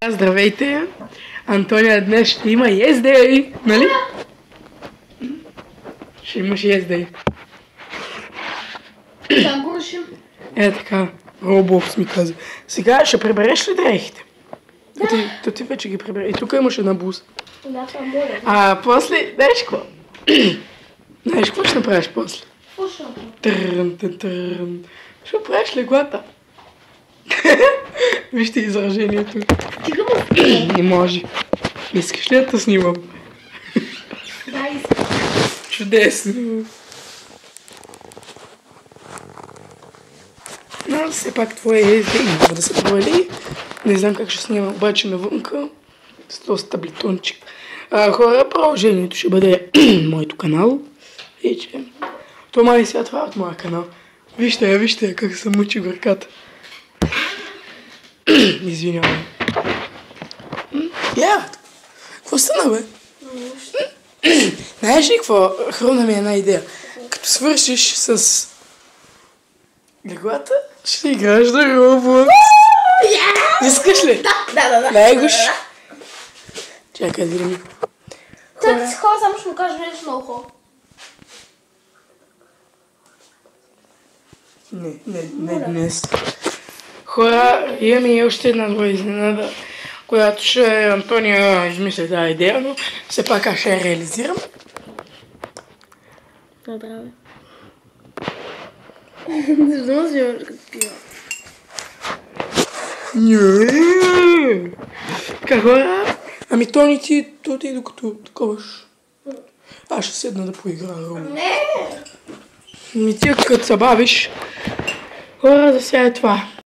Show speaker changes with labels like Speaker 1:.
Speaker 1: Здравейте! Антония днес ще има Yes Day, нали? Ще имаш Yes Day.
Speaker 2: Как го решим?
Speaker 1: Така, Roblox ми каза. Сега ще прибереш ли дрехите? Да. Ти вече ги прибери. И тук имаш една буса.
Speaker 2: Да, това моля.
Speaker 1: После, знаеш какво? Знаеш какво ще направиш после?
Speaker 2: Какво ще направим?
Speaker 1: Трън. Ще правиш леглата. Вижте изражението.
Speaker 2: Ти го снимам.
Speaker 1: Не може. Искаш ли да те снимам?
Speaker 2: Да, искам.
Speaker 1: Чудесно. Но все пак твое езде няма да се провали. Не знам как ще снимам обаче навънка. С този таблетончик. Хора, продължението ще бъде моето канал. Вече. Това и сега това е от моя канал. Вижте как се мъчи в ръката. Извинявам. Какво стана, бе? Знаеш ли какво? Хрумна ми една идея. Като свършиш с леглата, ще играеш на Roblox. Искаш ли?
Speaker 2: Да.
Speaker 1: Найгош. Чакай да видим.
Speaker 2: Чакай си хора, само ще му кажа нещо много хубаво.
Speaker 1: Не днес. Хора, имаме и още една друга изненада, която ще Антония измисли тази идея, но все пак аз ще я реализирам.
Speaker 2: Добре, бе. Не знам си имаш като пива.
Speaker 1: Така, хора, Тони ти докато таковаш. Аз ще седна да поиграя.
Speaker 2: Не!
Speaker 1: Ти като се бавиш, хора, за сега е това.